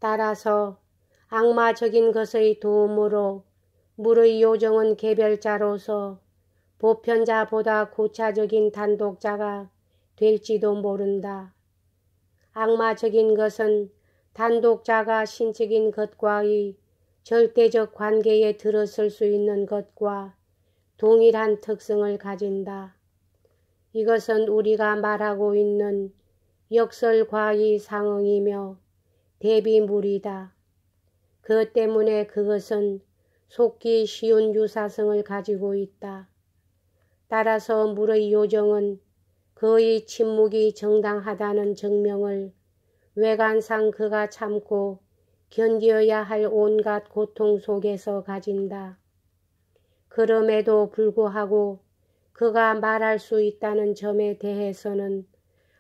따라서 악마적인 것의 도움으로 물의 요정은 개별자로서 보편자보다 고차적인 단독자가 될지도 모른다. 악마적인 것은 단독자가 신적인 것과의 절대적 관계에 들어설 수 있는 것과 동일한 특성을 가진다. 이것은 우리가 말하고 있는 역설과의 상응이며 대비물이다. 그 때문에 그것은 속기 쉬운 유사성을 가지고 있다. 따라서 물의 요정은 그의 침묵이 정당하다는 증명을 외관상 그가 참고 견뎌야 할 온갖 고통 속에서 가진다. 그럼에도 불구하고 그가 말할 수 있다는 점에 대해서는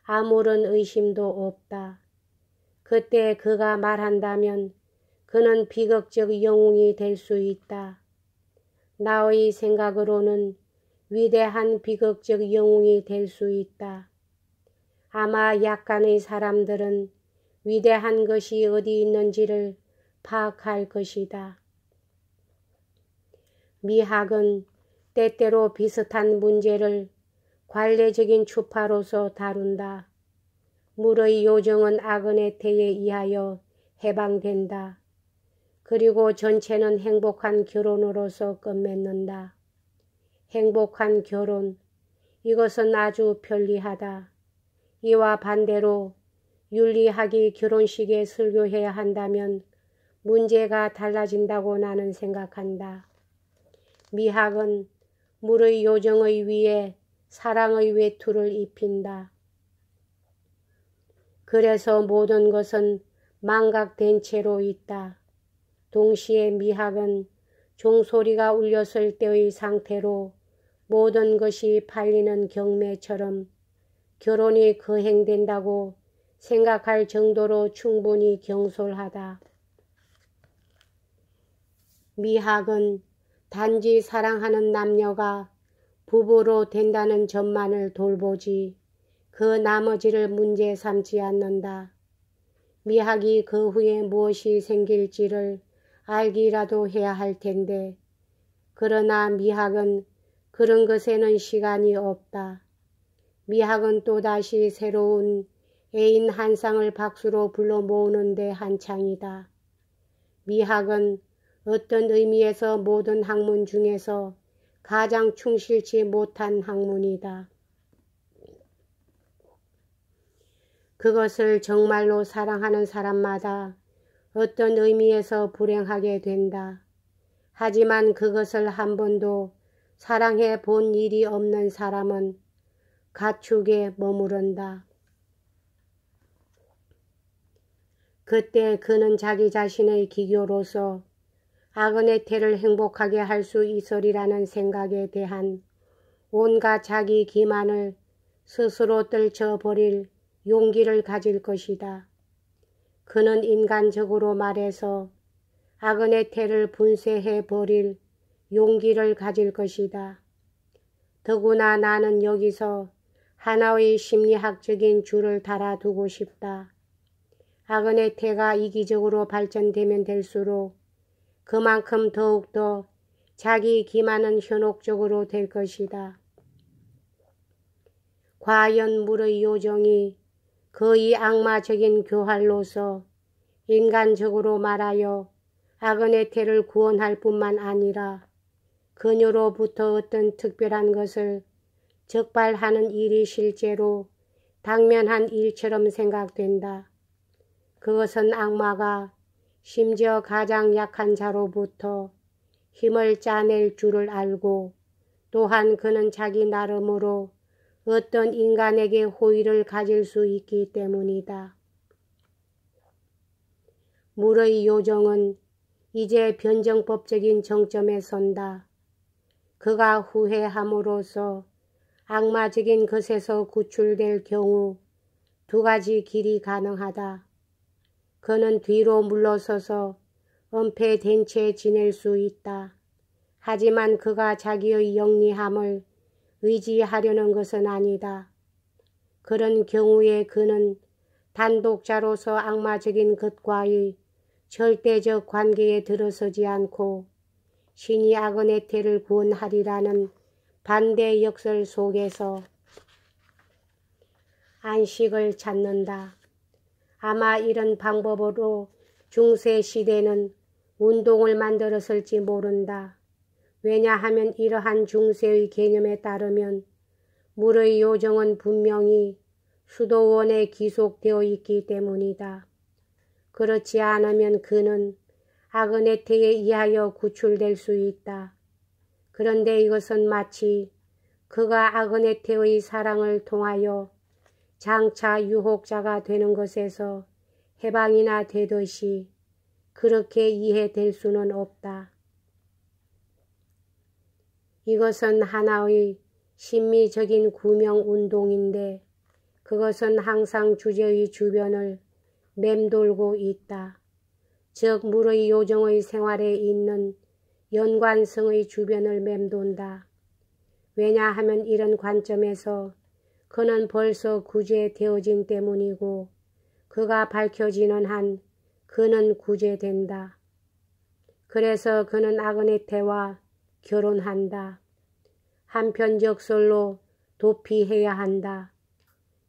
아무런 의심도 없다. 그때 그가 말한다면 그는 비극적 영웅이 될 수 있다. 나의 생각으로는 위대한 비극적 영웅이 될 수 있다. 아마 약간의 사람들은 위대한 것이 어디 있는지를 파악할 것이다. 미학은 때때로 비슷한 문제를 관례적인 추파로서 다룬다. 물의 요정은 아그네테에 의하여 해방된다. 그리고 전체는 행복한 결혼으로서 끝맺는다. 행복한 결혼, 이것은 아주 편리하다. 이와 반대로 윤리학이 결혼식에 설교해야 한다면 문제가 달라진다고 나는 생각한다. 미학은 물의 요정의 위에 사랑의 외투를 입힌다. 그래서 모든 것은 망각된 채로 있다. 동시에 미학은 종소리가 울렸을 때의 상태로 모든 것이 팔리는 경매처럼 결혼이 거행된다고 생각할 정도로 충분히 경솔하다. 미학은 단지 사랑하는 남녀가 부부로 된다는 점만을 돌보지 그 나머지를 문제 삼지 않는다. 미학이 그 후에 무엇이 생길지를 알기라도 해야 할 텐데 그러나 미학은 그런 것에는 시간이 없다. 미학은 또다시 새로운 애인 한 쌍을 박수로 불러 모으는데 한창이다. 미학은 어떤 의미에서 모든 학문 중에서 가장 충실치 못한 학문이다. 그것을 정말로 사랑하는 사람마다 어떤 의미에서 불행하게 된다. 하지만 그것을 한 번도 사랑해 본 일이 없는 사람은 가축에 머무른다. 그때 그는 자기 자신의 기교로서 아그네테를 행복하게 할 수 있으리라는 생각에 대한 온갖 자기 기만을 스스로 떨쳐버릴 용기를 가질 것이다. 그는 인간적으로 말해서 아그네테를 분쇄해버릴 용기를 가질 것이다. 더구나 나는 여기서 하나의 심리학적인 줄을 달아두고 싶다. 아그네테가 이기적으로 발전되면 될수록 그만큼 더욱더 자기 기만은 현혹적으로 될 것이다. 과연 물의 요정이 거의 악마적인 교활로서 인간적으로 말하여 아그네테를 구원할 뿐만 아니라 그녀로부터 어떤 특별한 것을 적발하는 일이 실제로 당면한 일처럼 생각된다. 그것은 악마가 심지어 가장 약한 자로부터 힘을 짜낼 줄을 알고 또한 그는 자기 나름으로 어떤 인간에게 호의를 가질 수 있기 때문이다. 물의 요정은 이제 변정법적인 정점에 선다. 그가 후회함으로써 악마적인 것에서 구출될 경우 두 가지 길이 가능하다. 그는 뒤로 물러서서 은폐된 채 지낼 수 있다. 하지만 그가 자기의 영리함을 의지하려는 것은 아니다. 그런 경우에 그는 단독자로서 악마적인 것과의 절대적 관계에 들어서지 않고 신이 악의 태를 구원하리라는 반대 역설 속에서 안식을 찾는다. 아마 이런 방법으로 중세시대는 운동을 만들었을지 모른다. 왜냐하면 이러한 중세의 개념에 따르면 물의 요정은 분명히 수도원에 기속되어 있기 때문이다. 그렇지 않으면 그는 악의 태에 의하여 구출될 수 있다. 그런데 이것은 마치 그가 악의 태의 사랑을 통하여 장차 유혹자가 되는 것에서 해방이나 되듯이 그렇게 이해될 수는 없다. 이것은 하나의 심미적인 구명운동인데 그것은 항상 주제의 주변을 맴돌고 있다. 즉 물의 요정의 생활에 있는 연관성의 주변을 맴돈다. 왜냐하면 이런 관점에서 그는 벌써 구제되어진 때문이고 그가 밝혀지는 한 그는 구제된다. 그래서 그는 악의 태와 결혼한다. 한편 역설로 도피해야 한다.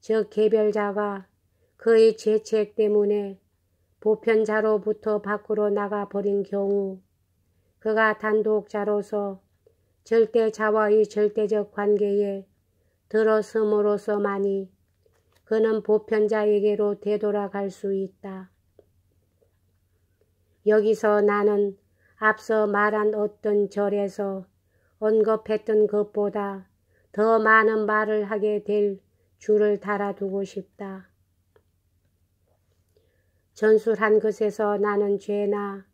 즉 개별자가 그의 죄책 때문에 보편자로부터 밖으로 나가버린 경우 그가 단독자로서 절대자와의 절대적 관계에 들어섬으로써만이 그는 보편자에게로 되돌아갈 수 있다. 여기서 나는 앞서 말한 어떤 절에서 언급했던 것보다 더 많은 말을 하게 될 줄을 달아두고 싶다. 전술한 것에서 나는 죄나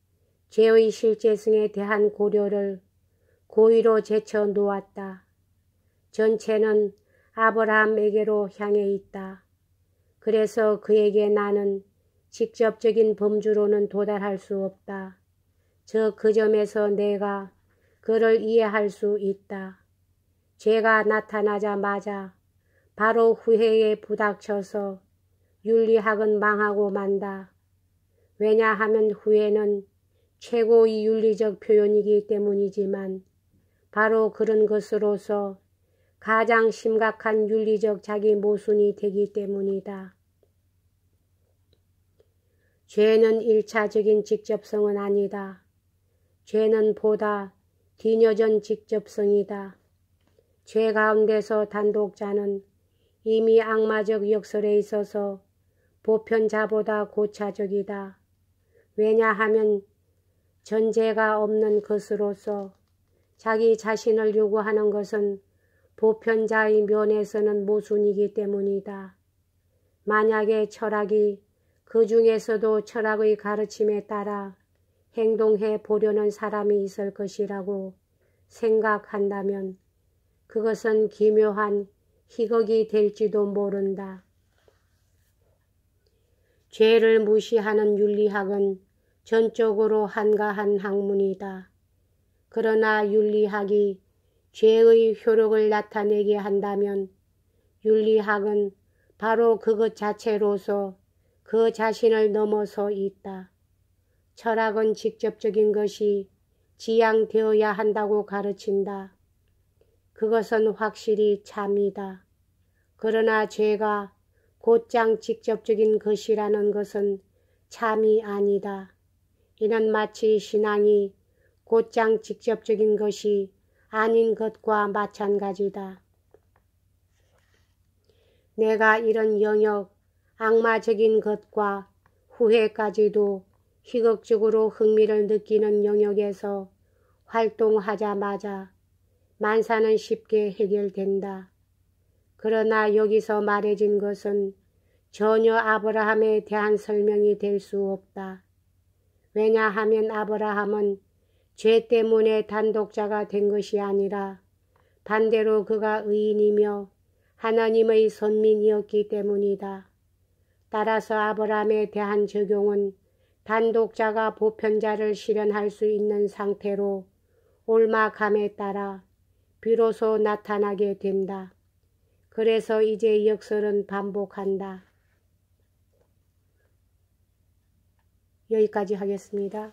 죄의 실제성에 대한 고려를 고의로 제쳐 놓았다. 전체는 아브라함에게로 향해 있다. 그래서 그에게 나는 직접적인 범주로는 도달할 수 없다. 즉 그 점에서 내가 그를 이해할 수 있다. 죄가 나타나자마자 바로 후회에 부닥쳐서 윤리학은 망하고 만다. 왜냐하면 후회는 최고의 윤리적 표현이기 때문이지만 바로 그런 것으로서 가장 심각한 윤리적 자기 모순이 되기 때문이다. 죄는 일차적인 직접성은 아니다. 죄는 보다 뒤늦은 직접성이다. 죄 가운데서 단독자는 이미 악마적 역설에 있어서 보편자보다 고차적이다. 왜냐하면 전제가 없는 것으로서 자기 자신을 요구하는 것은 보편자의 면에서는 모순이기 때문이다. 만약에 철학이 그 중에서도 철학의 가르침에 따라 행동해 보려는 사람이 있을 것이라고 생각한다면 그것은 기묘한 희극이 될지도 모른다. 죄를 무시하는 윤리학은 전적으로 한가한 학문이다. 그러나 윤리학이 죄의 효력을 나타내게 한다면 윤리학은 바로 그것 자체로서 그 자신을 넘어서 있다. 철학은 직접적인 것이 지향되어야 한다고 가르친다. 그것은 확실히 참이다. 그러나 죄가 곧장 직접적인 것이라는 것은 참이 아니다. 이는 마치 신앙이 곧장 직접적인 것이 아닌 것과 마찬가지다. 내가 이런 영역, 악마적인 것과 후회까지도 희극적으로 흥미를 느끼는 영역에서 활동하자마자 만사는 쉽게 해결된다. 그러나 여기서 말해진 것은 전혀 아브라함에 대한 설명이 될 수 없다. 왜냐하면 아브라함은 죄 때문에 단독자가 된 것이 아니라 반대로 그가 의인이며 하나님의 선민이었기 때문이다. 따라서 아브라함에 대한 적용은 단독자가 보편자를 실현할 수 있는 상태로 옮아감에 따라 비로소 나타나게 된다. 그래서 이제 역설은 반복한다. 여기까지 하겠습니다.